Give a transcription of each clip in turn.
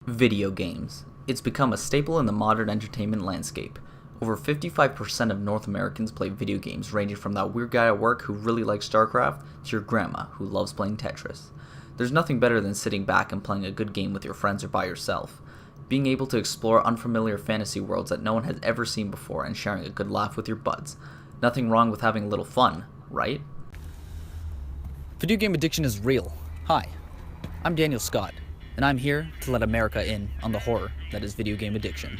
Video games. It's become a staple in the modern entertainment landscape. Over 55% of North Americans play video games, ranging from that weird guy at work who really likes StarCraft to your grandma who loves playing Tetris. There's nothing better than sitting back and playing a good game with your friends or by yourself. Being able to explore unfamiliar fantasy worlds that no one has ever seen before and sharing a good laugh with your buds. Nothing wrong with having a little fun, right? Video game addiction is real. Hi, I'm Daniel Scott, and I'm here to let America in on the horror that is video game addiction.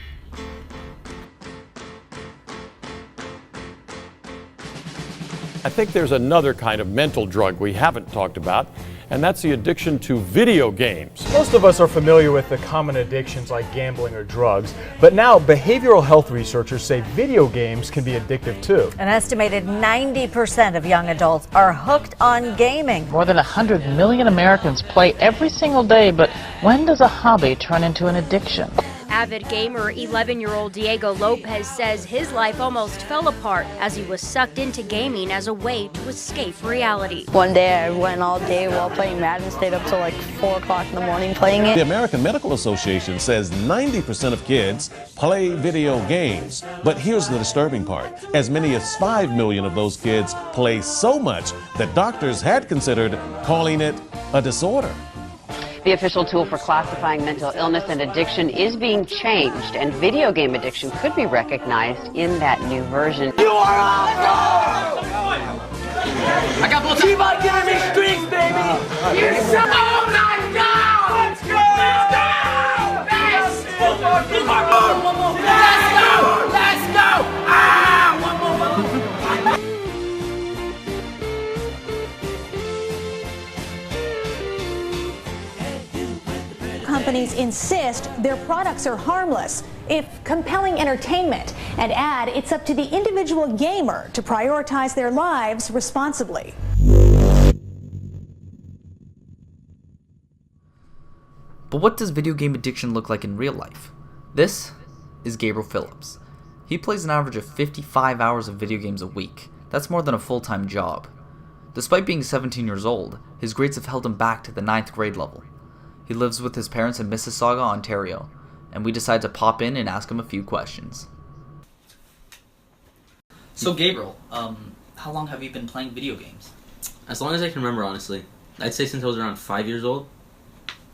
I think there's another kind of mental drug we haven't talked about, and that's the addiction to video games. Most of us are familiar with the common addictions like gambling or drugs, but now behavioral health researchers say video games can be addictive too. An estimated 90% of young adults are hooked on gaming. More than 100 million Americans play every single day, but when does a hobby turn into an addiction? Avid gamer 11-year-old Diego Lopez says his life almost fell apart as he was sucked into gaming as a way to escape reality. One day I went all day while playing Madden, stayed up till like 4 o'clock in the morning playing it. The American Medical Association says 90% of kids play video games. But here's the disturbing part. As many as 5 million of those kids play so much that doctors had considered calling it a disorder. The official tool for classifying mental illness and addiction is being changed, and video game addiction could be recognized in that new version. You are awesome! I got both. Keep on giving me streaks, baby! You're so. Oh my God! Let's go! Let's go! Let's go! Let's go! Ah! One more! Companies insist their products are harmless, if compelling entertainment, and add it's up to the individual gamer to prioritize their lives responsibly. But what does video game addiction look like in real life? This is Gabriel Phillips. He plays an average of 55 hours of video games a week. That's more than a full-time job. Despite being 17 years old, his grades have held him back to the 9th grade level. He lives with his parents in Mississauga, Ontario, and we decided to pop in and ask him a few questions. So Gabriel, how long have you been playing video games? As long as I can remember, honestly. I'd say since I was around 5 years old.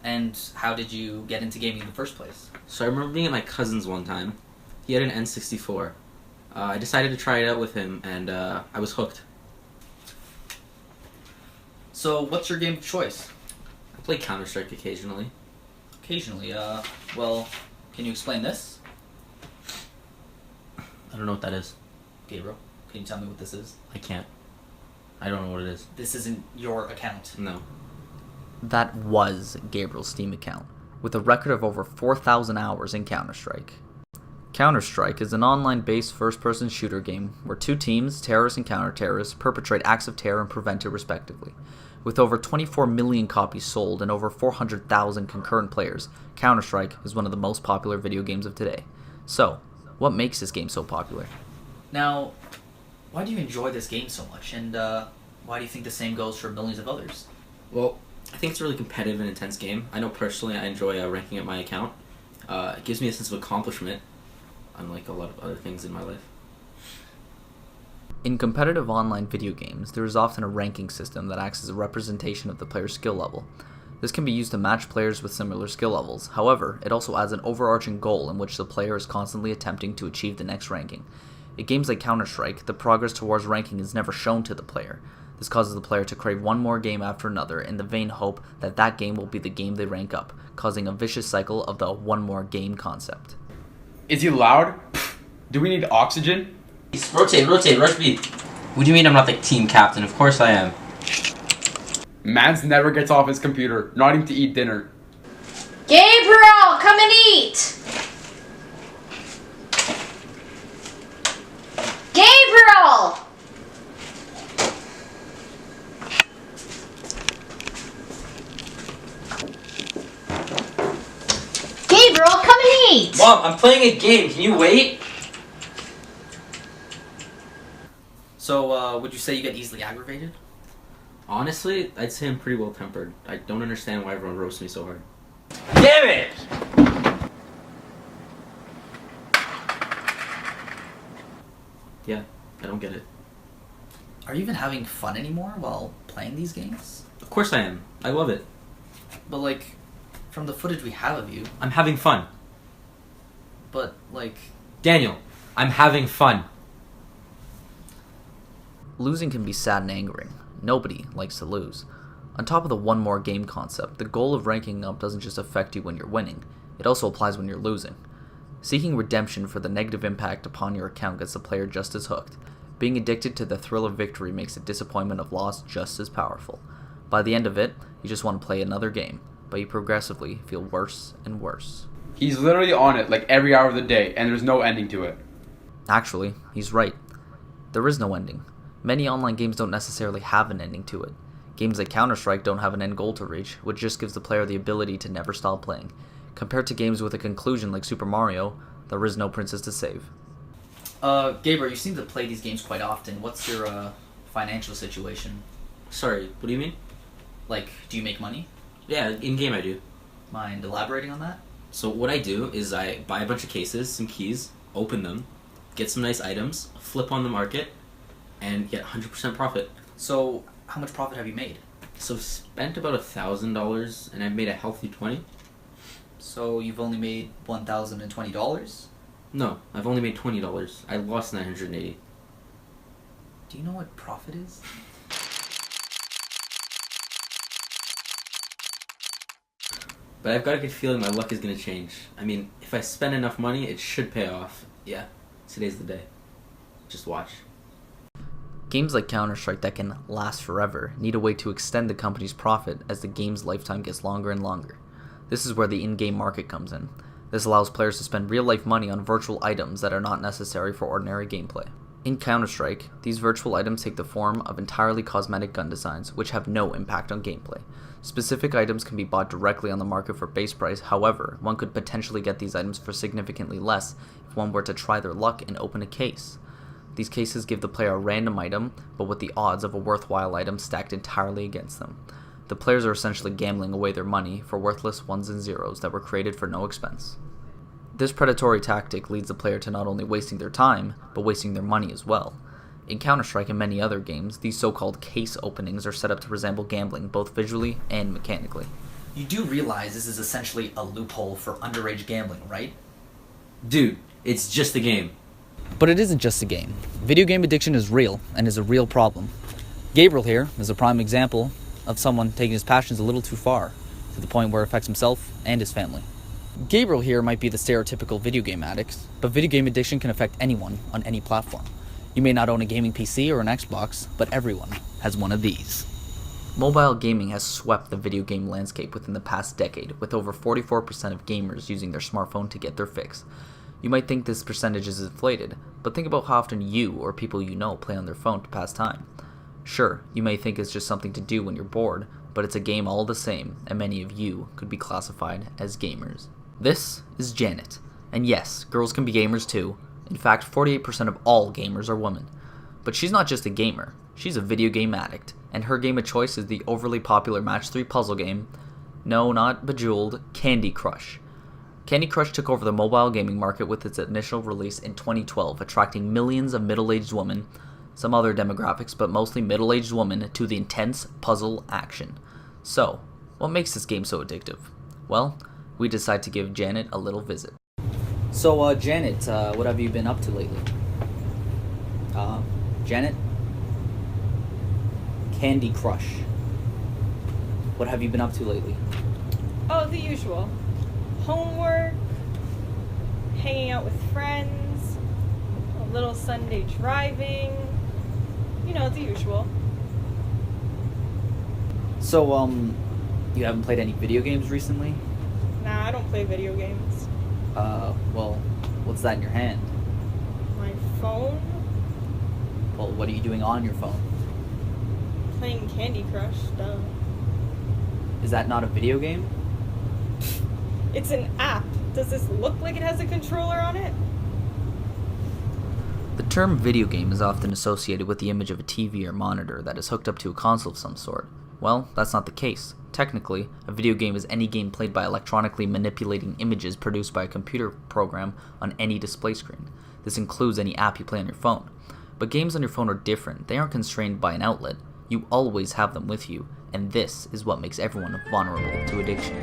And how did you get into gaming in the first place? So I remember being at my cousin's one time. He had an N64. I decided to try it out with him, and I was hooked. So what's your game of choice? I play Counter-Strike occasionally. Occasionally, well, can you explain this? I don't know what that is. Gabriel, can you tell me what this is? I can't. I don't know what it is. This isn't your account. No. That was Gabriel's Steam account, with a record of over 4,000 hours in Counter-Strike. Counter-Strike is an online-based first-person shooter game where two teams, terrorists and counter-terrorists, perpetrate acts of terror and prevent it respectively. With over 24 million copies sold and over 400,000 concurrent players, Counter-Strike is one of the most popular video games of today. So, what makes this game so popular? Now, why do you enjoy this game so much, and why do you think the same goes for millions of others? Well, I think it's a really competitive and intense game. I know personally I enjoy ranking up my account. It gives me a sense of accomplishment, unlike a lot of other things in my life. In competitive online video games, there is often a ranking system that acts as a representation of the player's skill level. This can be used to match players with similar skill levels. However, it also adds an overarching goal in which the player is constantly attempting to achieve the next ranking. In games like Counter-Strike, the progress towards ranking is never shown to the player. This causes the player to crave one more game after another in the vain hope that that game will be the game they rank up, causing a vicious cycle of the one more game concept. Is he loud? Do we need oxygen? Rotate, rush B. What do you mean I'm not the team captain? Of course I am. Mans never gets off his computer, not even to eat dinner. Gabriel, come and eat! Gabriel! Gabriel, come and eat! Mom, I'm playing a game. Can you wait? So, would you say you get easily aggravated? Honestly, I'd say I'm pretty well tempered. I don't understand why everyone roasts me so hard. Damn it! Yeah, I don't get it. Are you even having fun anymore while playing these games? Of course I am. I love it. But, like, from the footage we have of you... I'm having fun. But, like... Daniel, I'm having fun. Losing can be sad and angering. Nobody likes to lose. On top of the one more game concept, the goal of ranking up doesn't just affect you when you're winning, it also applies when you're losing. Seeking redemption for the negative impact upon your account gets the player just as hooked. Being addicted to the thrill of victory makes the disappointment of loss just as powerful. By the end of it, you just want to play another game, but you progressively feel worse and worse. He's literally on it like every hour of the day, and there's no ending to it. Actually, he's right. There is no ending. Many online games don't necessarily have an ending to it. Games like Counter-Strike don't have an end goal to reach, which just gives the player the ability to never stop playing. Compared to games with a conclusion like Super Mario, there is no princess to save. Gabriel, you seem to play these games quite often. What's your financial situation? Sorry, what do you mean? Like, do you make money? Yeah, in-game I do. Mind elaborating on that? So what I do is I buy a bunch of cases, some keys, open them, get some nice items, flip on the market, and get 100% profit. So, how much profit have you made? So spent about $1,000, and I've made a healthy 20. So you've only made $1,020? No, I've only made $20. I lost 980. Do you know what profit is? But I've got a good feeling my luck is going to change. I mean, if I spend enough money, it should pay off. Yeah, today's the day. Just watch. Games like Counter-Strike that can last forever need a way to extend the company's profit as the game's lifetime gets longer and longer. This is where the in-game market comes in. This allows players to spend real-life money on virtual items that are not necessary for ordinary gameplay. In Counter-Strike, these virtual items take the form of entirely cosmetic gun designs, which have no impact on gameplay. Specific items can be bought directly on the market for base price, however, one could potentially get these items for significantly less if one were to try their luck and open a case. These cases give the player a random item, but with the odds of a worthwhile item stacked entirely against them. The players are essentially gambling away their money for worthless ones and zeros that were created for no expense. This predatory tactic leads the player to not only wasting their time, but wasting their money as well. In Counter-Strike and many other games, these so-called case openings are set up to resemble gambling both visually and mechanically. You do realize this is essentially a loophole for underage gambling, right? Dude, it's just a game. But it isn't just a game. Video game addiction is real, and is a real problem. Gabriel here is a prime example of someone taking his passions a little too far, to the point where it affects himself and his family. Gabriel here might be the stereotypical video game addict, but video game addiction can affect anyone on any platform. You may not own a gaming PC or an Xbox, but everyone has one of these. Mobile gaming has swept the video game landscape within the past decade, with over 44% of gamers using their smartphone to get their fix. You might think this percentage is inflated, but think about how often you or people you know play on their phone to pass time. Sure, you may think it's just something to do when you're bored, but it's a game all the same, and many of you could be classified as gamers. This is Janet, and yes, girls can be gamers too. In fact, 48% of all gamers are women. But she's not just a gamer, she's a video game addict, and her game of choice is the overly popular Match 3 puzzle game, no, not Bejeweled, Candy Crush. Candy Crush took over the mobile gaming market with its initial release in 2012, attracting millions of middle-aged women, some other demographics, but mostly middle-aged women, to the intense puzzle action. So, what makes this game so addictive? Well, we decided to give Janet a little visit. So, Janet, what have you been up to lately? Janet? Candy Crush. What have you been up to lately? Oh, the usual. Homework, hanging out with friends, a little Sunday driving, you know, the usual. So, you haven't played any video games recently? Nah, I don't play video games. Well, what's that in your hand? My phone? Well, what are you doing on your phone? Playing Candy Crush, duh. Is that not a video game? It's an app. Does this look like it has a controller on it? The term video game is often associated with the image of a TV or monitor that is hooked up to a console of some sort. Well, that's not the case. Technically, a video game is any game played by electronically manipulating images produced by a computer program on any display screen. This includes any app you play on your phone. But games on your phone are different. They aren't constrained by an outlet. You always have them with you, and this is what makes everyone vulnerable to addiction.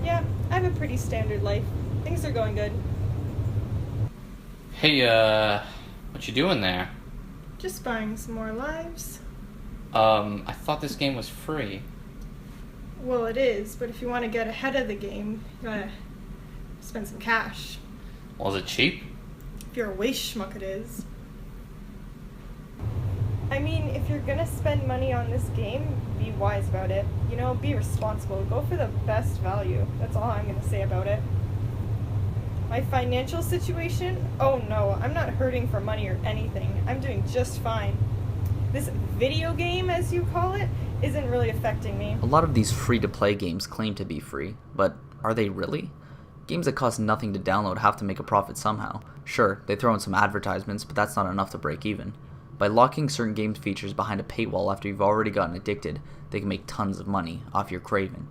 Yeah, I have a pretty standard life. Things are going good. Hey, what you doing there? Just buying some more lives. I thought this game was free. Well, it is, but if you want to get ahead of the game, you gotta spend some cash. Was it cheap? If you're a waste schmuck, it is. I mean, if you're gonna spend money on this game, be wise about it. You know, be responsible. Go for the best value. That's all I'm gonna say about it. My financial situation? Oh no, I'm not hurting for money or anything. I'm doing just fine. This video game, as you call it, isn't really affecting me. A lot of these free-to-play games claim to be free, but are they really? Games that cost nothing to download have to make a profit somehow. Sure, they throw in some advertisements, but that's not enough to break even. By locking certain game features behind a paywall after you've already gotten addicted, they can make tons of money off your craving.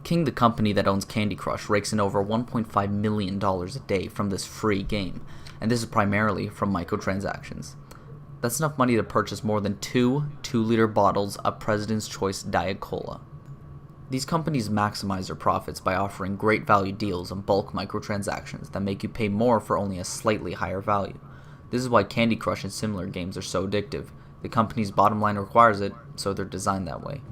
King, the company that owns Candy Crush, rakes in over $1.5 million a day from this free game, and this is primarily from microtransactions. That's enough money to purchase more than 2 2-liter bottles of President's Choice Diet Cola. These companies maximize their profits by offering great value deals on bulk microtransactions that make you pay more for only a slightly higher value. This is why Candy Crush and similar games are so addictive. The company's bottom line requires it, so they're designed that way.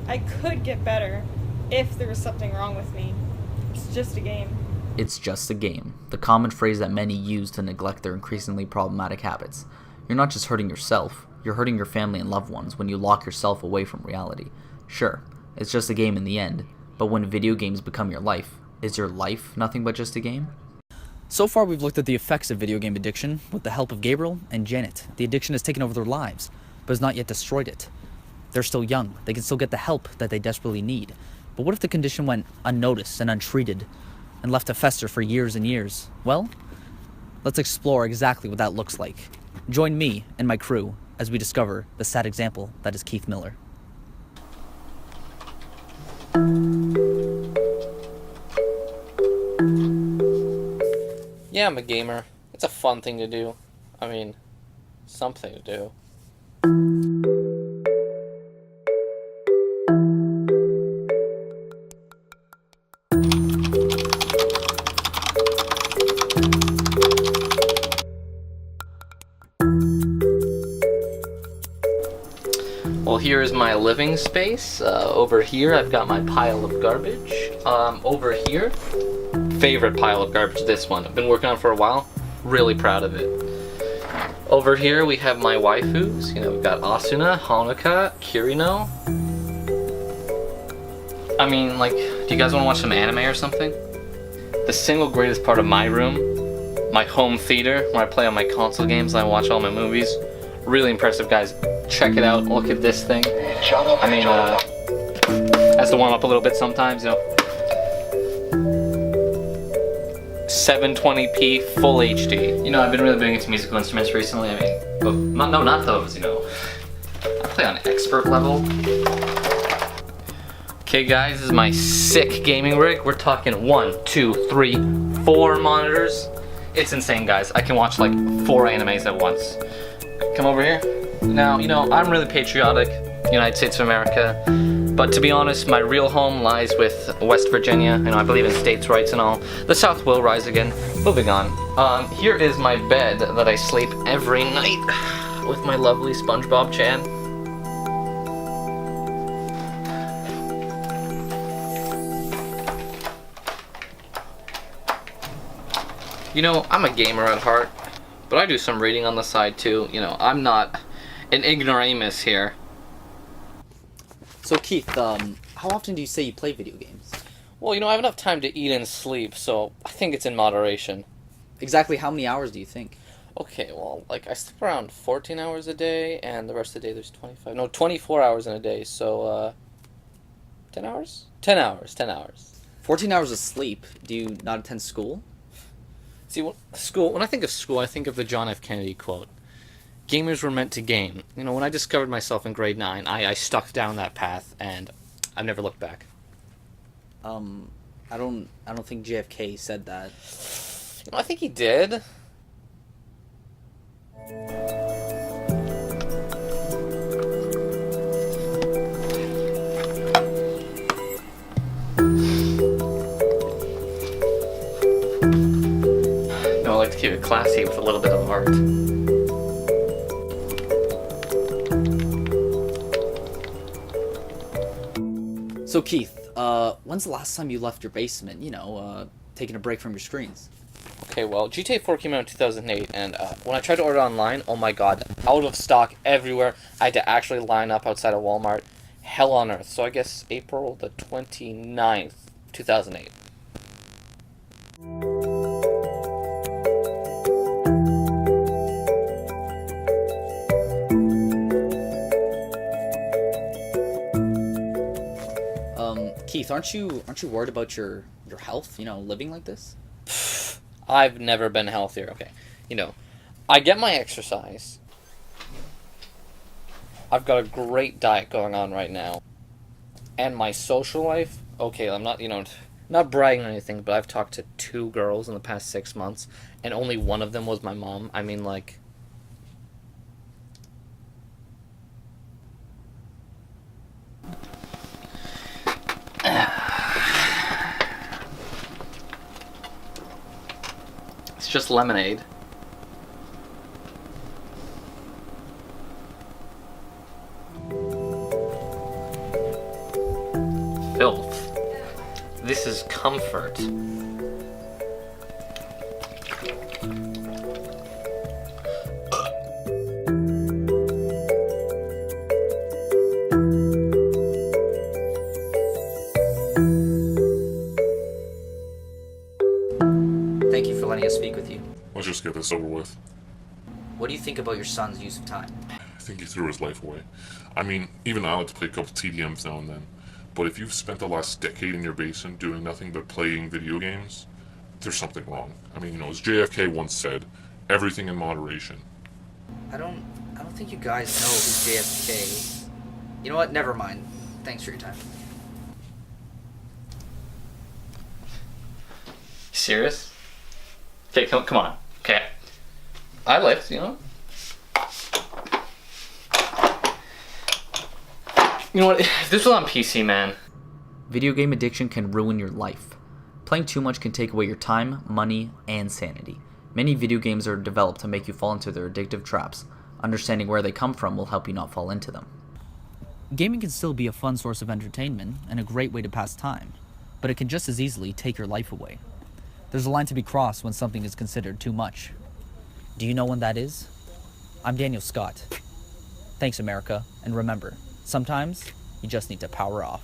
I could get better if there was something wrong with me. It's just a game. It's just a game, the common phrase that many use to neglect their increasingly problematic habits. You're not just hurting yourself, you're hurting your family and loved ones when you lock yourself away from reality. Sure, it's just a game in the end, but when video games become your life, is your life nothing but just a game? So far, we've looked at the effects of video game addiction with the help of Gabriel and Janet. The addiction has taken over their lives, but has not yet destroyed it. They're still young. They can still get the help that they desperately need. But what if the condition went unnoticed and untreated and left to fester for years and years? Well, let's explore exactly what that looks like. Join me and my crew as we discover the sad example that is Keith Miller. Yeah, I'm a gamer. It's a fun thing to do. I mean, something to do. Well, here is my living space. Over here, I've got my pile of garbage. Over here, favorite pile of garbage, this one. I've been working on it for a while. Really proud of it. Over here, we have my waifus. You know, we've got Asuna, Honoka, Kirino. I mean, like, do you guys want to watch some anime or something? The single greatest part of my room, my home theater, where I play all my console games and I watch all my movies. Really impressive, guys. Check it out. Look at this thing. I mean, has to warm up a little bit sometimes, you know. 720p full HD. You know, I've been really big into musical instruments recently. I mean, not those, you know. I play on expert level. Okay, guys, this is my sick gaming rig. We're talking 1, 2, 3, 4 monitors. It's insane, guys. I can watch like 4 animes at once. Come over here. Now, you know, I'm really patriotic, United States of America, but to be honest, my real home lies with West Virginia. You know, I believe in states' rights and all. The South will rise again. Moving on. Here is my bed that I sleep every night with my lovely SpongeBob Chan. You know, I'm a gamer at heart, but I do some reading on the side too. You know, I'm not an ignoramus here. So Keith, how often do you say you play video games? Well, you know, I have enough time to eat and sleep, so I think it's in moderation. Exactly how many hours do you think? Okay, well, like I sleep around 14 hours a day, and the rest of the day there's 24 hours in a day, so 10 hours? 10 hours. 14 hours of sleep. Do you not attend school? See, when I think of school, I think of the John F. Kennedy quote. Gamers were meant to game. You know, when I discovered myself in grade 9, I stuck down that path, and I've never looked back. I don't think JFK said that. You know, I think he did. No, I like to keep it classy with a little bit of art. So Keith, when's the last time you left your basement, taking a break from your screens? Okay, well, GTA 4 came out in 2008, and when I tried to order online, oh my god, out of stock everywhere. I had to actually line up outside of Walmart. Hell on earth. So I guess April the 29th, 2008. Keith, aren't you worried about your health, living like this? I've never been healthier. Okay, I get my exercise. I've got a great diet going on right now. And my social life, okay, I'm not, not bragging or anything, but I've talked to 2 girls in the past 6 months, and only one of them was my mom. I mean, like... It's just lemonade. Filth. This is comfort. Thank you for letting us speak with you. Let's just get this over with. What do you think about your son's use of time? I think he threw his life away. I mean, even I like to play a couple TDMs now and then. But if you've spent the last decade in your basement doing nothing but playing video games, there's something wrong. I mean, as JFK once said, everything in moderation. I don't think you guys know who JFK is. You know what? Never mind. Thanks for your time. Serious? Okay, come on. Okay. I lift, You know what? If this was on PC, man. Video game addiction can ruin your life. Playing too much can take away your time, money, and sanity. Many video games are developed to make you fall into their addictive traps. Understanding where they come from will help you not fall into them. Gaming can still be a fun source of entertainment and a great way to pass time, but it can just as easily take your life away. There's a line to be crossed when something is considered too much. Do you know when that is? I'm Daniel Scott. Thanks, America, and remember, sometimes you just need to power off.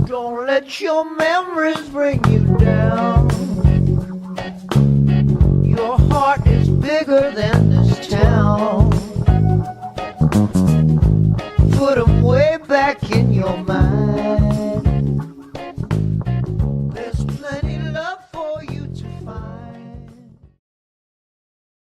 Don't let your memories bring you down. Your heart is bigger than this